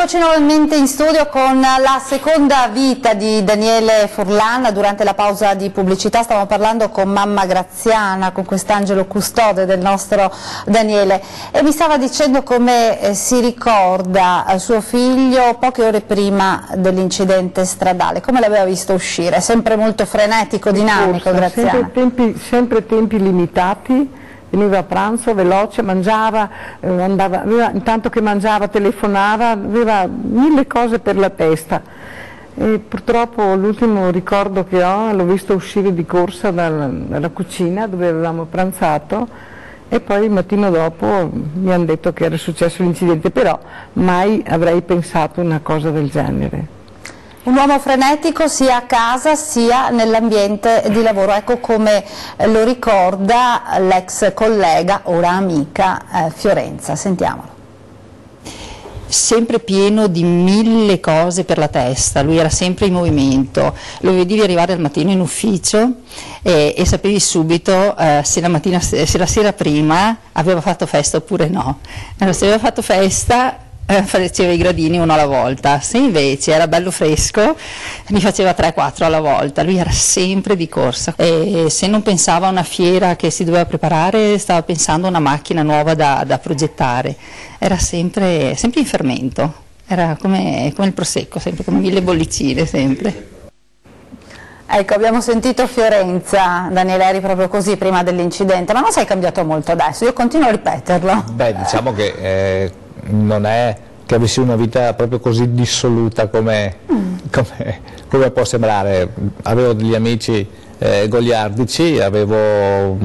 Eccoci nuovamente in studio con la seconda vita di Daniele Furlan. Durante la pausa di pubblicità stavamo parlando con mamma Graziana, con quest'angelo custode del nostro Daniele, e mi stava dicendo come si ricorda suo figlio poche ore prima dell'incidente stradale, come l'aveva visto uscire, sempre molto frenetico, dinamico. Graziana. Sempre tempi limitati. Veniva a pranzo, veloce, mangiava, intanto che mangiava telefonava, aveva mille cose per la testa. E purtroppo l'ultimo ricordo che ho, l'ho visto uscire di corsa dalla cucina dove avevamo pranzato, e poi il mattino dopo mi hanno detto che era successo l'incidente, però mai avrei pensato una cosa del genere. Un uomo frenetico sia a casa sia nell'ambiente di lavoro, ecco come lo ricorda l'ex collega, ora amica, Fiorenza. Sentiamolo. Sempre pieno di mille cose per la testa, lui era sempre in movimento, lo vedevi arrivare al mattino in ufficio e sapevi subito se la sera prima aveva fatto festa oppure no. Allora, se aveva fatto festa faceva i gradini uno alla volta, se invece era bello fresco ne faceva 3-4 alla volta. Lui era sempre di corsa e se non pensava a una fiera che si doveva preparare stava pensando a una macchina nuova da progettare, era sempre in fermento, era come il prosecco, sempre come 1000 bollicine sempre. Ecco, abbiamo sentito Fiorenza, Daniele, eri proprio così prima dell'incidente, ma non sei cambiato molto adesso, io continuo a ripeterlo. Beh, diciamo che non è che avessi una vita proprio così dissoluta come può sembrare. Avevo degli amici goliardici, avevo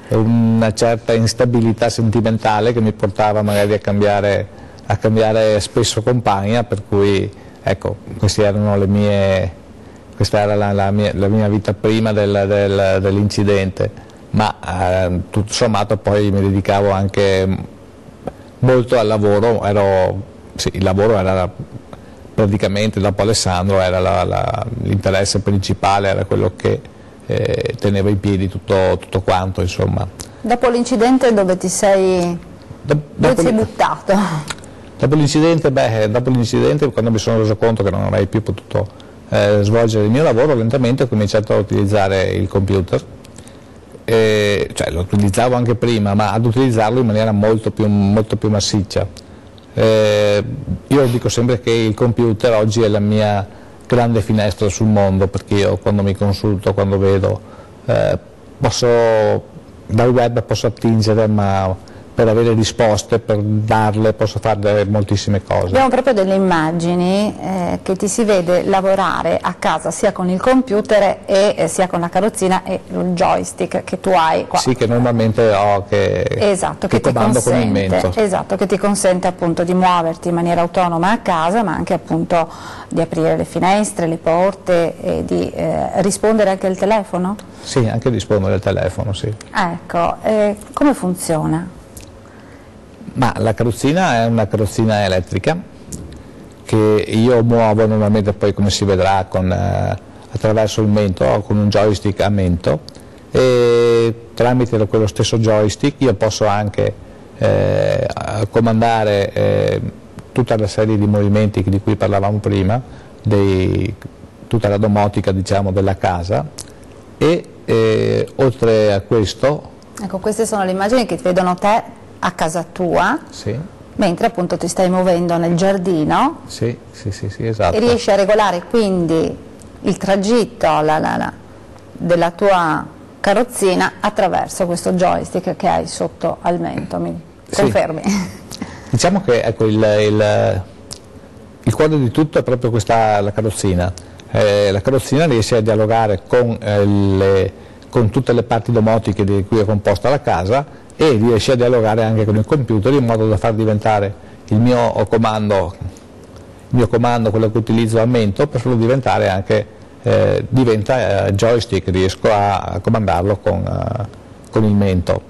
una certa instabilità sentimentale che mi portava magari a cambiare spesso compagna, per cui ecco, questa era la mia vita prima dell'incidente, ma tutto sommato poi mi dedicavo anche molto al lavoro. Il lavoro era praticamente, dopo Alessandro, era l'interesse principale, era quello che teneva in piedi tutto quanto, insomma. Dopo l'incidente dove ti sei buttato? Dopo l'incidente, quando mi sono reso conto che non avrei più potuto svolgere il mio lavoro, lentamente ho cominciato a utilizzare il computer. Cioè, lo utilizzavo anche prima, ma ad utilizzarlo in maniera molto più massiccia. Io dico sempre che il computer oggi è la mia grande finestra sul mondo, perché io quando mi consulto, quando vedo, dal web posso attingere, ma per avere risposte, per darle, posso fare moltissime cose. Abbiamo proprio delle immagini che ti si vede lavorare a casa sia con il computer e sia con la carrozzina e il joystick che tu hai qua. Sì, che normalmente ho, che comando con il mento. Esatto, che ti consente appunto di muoverti in maniera autonoma a casa, ma anche appunto di aprire le finestre, le porte e di rispondere anche al telefono? Sì, anche rispondere al telefono, sì. Ecco, come funziona? Ma la carrozzina è una carrozzina elettrica che io muovo normalmente, poi come si vedrà, attraverso il mento o con un joystick a mento, e tramite quello stesso joystick io posso anche comandare tutta la serie di movimenti di cui parlavamo prima, tutta la domotica, diciamo, della casa, e oltre a questo... Ecco, queste sono le immagini che vedono te a casa tua, sì, mentre appunto ti stai muovendo nel giardino. Sì, esatto. E riesci a regolare quindi il tragitto della tua carrozzina attraverso questo joystick che hai sotto al mento, mi confermi? Diciamo che ecco, il cuore di tutto è proprio la carrozzina. La carrozzina riesce a dialogare con tutte le parti domotiche di cui è composta la casa, e riesce a dialogare anche con il computer, in modo da far diventare il mio comando, quello che utilizzo a mento, per farlo diventare anche, diventa joystick, riesco a comandarlo con il mento.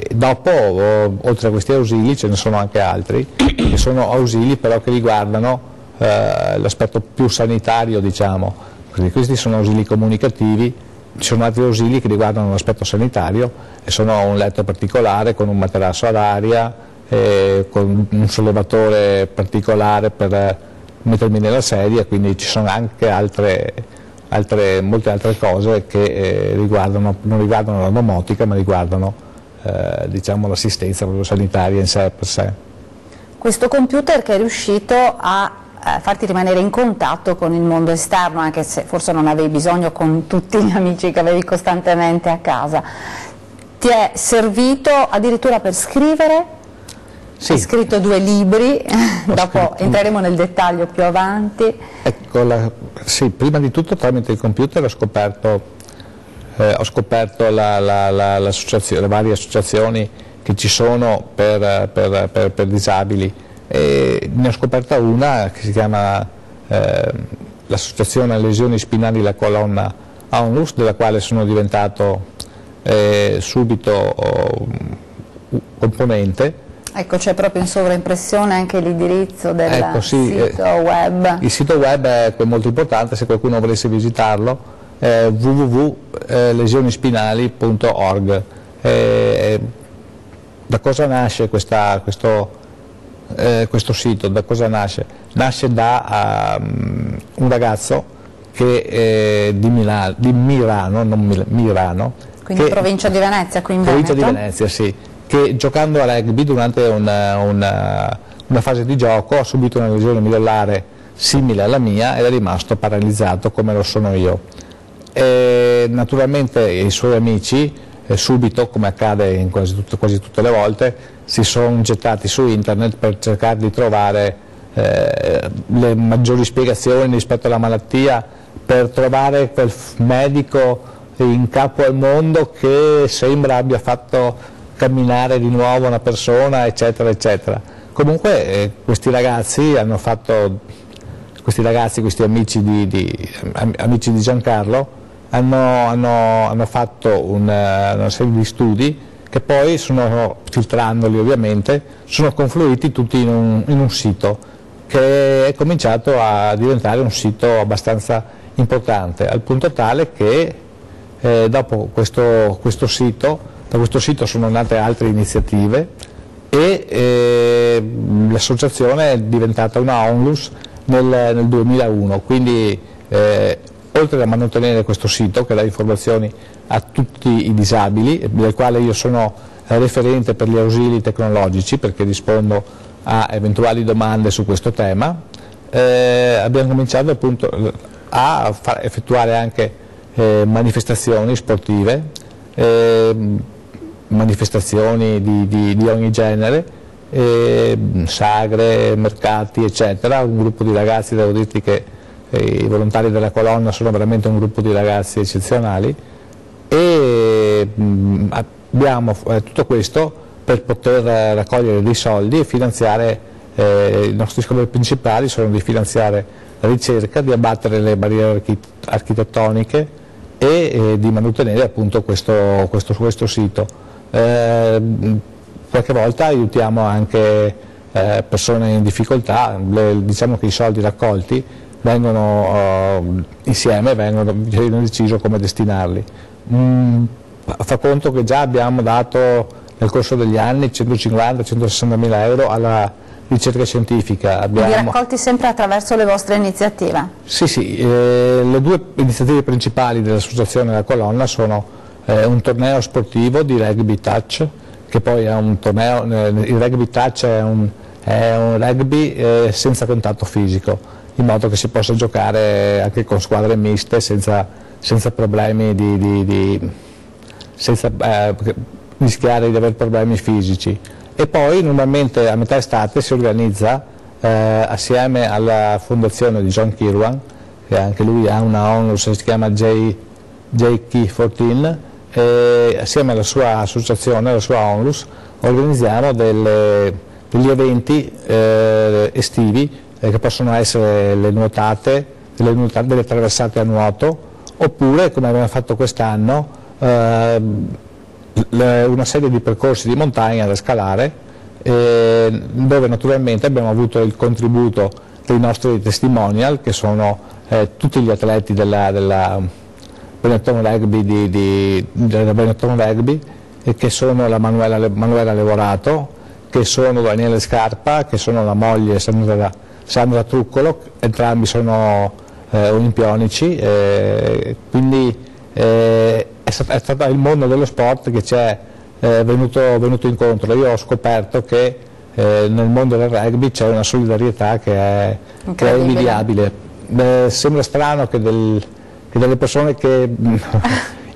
Dopo, oltre a questi ausili, ce ne sono anche altri, che sono ausili però che riguardano l'aspetto più sanitario, diciamo, perché questi sono ausili comunicativi. Ci sono altri ausili che riguardano l'aspetto sanitario, e sono un letto particolare con un materasso ad aria, con un sollevatore particolare per mettermi nella sedia, quindi ci sono anche molte altre cose che non riguardano la domotica, ma riguardano diciamo, l'assistenza proprio sanitaria in sé per sé. Questo computer che è riuscito a farti rimanere in contatto con il mondo esterno, anche se forse non avevi bisogno con tutti gli amici che avevi costantemente a casa, ti è servito addirittura per scrivere? Sì. Hai scritto 2 libri, dopo entreremo nel dettaglio più avanti. Ecco, sì, prima di tutto tramite il computer ho scoperto le varie associazioni che ci sono per disabili, e ne ho scoperta una che si chiama l'Associazione Lesioni Spinali della Colonna Onlus, della quale sono diventato subito componente. Ecco, c'è proprio in sovraimpressione anche l'indirizzo del sito web. Il sito web è molto importante, se qualcuno volesse visitarlo, www.lesionispinali.org. Da cosa nasce questo sito? Da cosa nasce? Nasce da un ragazzo che di Mirano, Mirano. Quindi provincia di Venezia, qui in Veneto? Provincia di Venezia, sì. Che giocando a rugby durante una fase di gioco ha subito una lesione midollare simile alla mia ed è rimasto paralizzato come lo sono io. E naturalmente i suoi amici subito, come accade in quasi tutte le volte, si sono gettati su internet per cercare di trovare le maggiori spiegazioni rispetto alla malattia, per trovare quel medico in capo al mondo che sembra abbia fatto camminare di nuovo una persona, eccetera eccetera. Comunque questi amici di Giancarlo hanno fatto una serie di studi che poi, filtrandoli ovviamente, sono confluiti tutti in un sito che è cominciato a diventare un sito abbastanza importante, al punto tale che dopo questo sito sono nate altre iniziative e l'associazione è diventata una Onlus nel 2001, quindi oltre a mantenere questo sito che dà informazioni a tutti i disabili, del quale io sono referente per gli ausili tecnologici perché rispondo a eventuali domande su questo tema, abbiamo cominciato appunto a effettuare anche manifestazioni sportive, manifestazioni di ogni genere, sagre, mercati eccetera. Un gruppo di ragazzi, devo dirti che i volontari della colonna sono veramente un gruppo di ragazzi eccezionali, e abbiamo tutto questo per poter raccogliere dei soldi e finanziare i nostri scopi principali sono di finanziare la ricerca, di abbattere le barriere architettoniche e di mantenere appunto questo sito. Qualche volta aiutiamo anche persone in difficoltà, diciamo che i soldi raccolti vengono viene deciso come destinarli. Fa conto che già abbiamo dato nel corso degli anni 150-160 mila euro alla ricerca scientifica. Quindi raccolti sempre attraverso le vostre iniziative? Sì, le 2 iniziative principali dell'associazione della colonna sono un torneo sportivo di rugby touch, che poi è un torneo, il rugby touch è un rugby senza contatto fisico, in modo che si possa giocare anche con squadre miste senza problemi senza rischiare di avere problemi fisici. E poi normalmente a metà estate si organizza assieme alla fondazione di John Kirwan, che anche lui ha una onlus, si chiama JK14, e assieme alla sua associazione, alla sua onlus, organizziamo degli eventi estivi che possono essere le nuotate, delle traversate a nuoto, oppure, come abbiamo fatto quest'anno, una serie di percorsi di montagna da scalare, dove naturalmente abbiamo avuto il contributo dei nostri testimonial, che sono tutti gli atleti della Benetton Rugby, che sono la Manuela Levorato, che sono Daniele Scarpa, che sono la moglie Sandra Truccolo, entrambi sono olimpionici, quindi è stato il mondo dello sport che ci è venuto incontro. Io ho scoperto che nel mondo del rugby c'è una solidarietà che è invidiabile. Sembra strano che delle persone che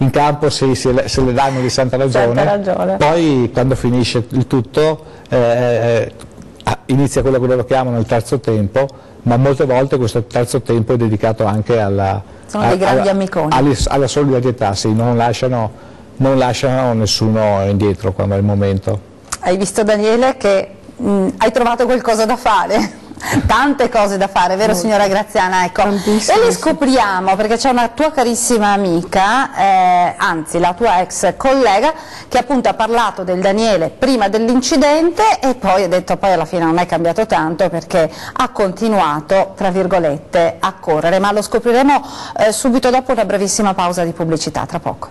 in campo se le danno di santa ragione, poi quando finisce il tutto inizia quello che loro chiamano il terzo tempo, ma molte volte questo terzo tempo è dedicato anche alla solidarietà, sì, non lasciano nessuno indietro quando è il momento. Hai visto, Daniele, che hai trovato qualcosa da fare? Tante cose da fare, vero signora Graziana? Ecco. E le scopriamo perché c'è una tua carissima amica, anzi la tua ex collega, che appunto ha parlato del Daniele prima dell'incidente e poi ha detto poi alla fine non è cambiato tanto perché ha continuato, tra virgolette, a correre, ma lo scopriremo subito dopo una brevissima pausa di pubblicità, tra poco.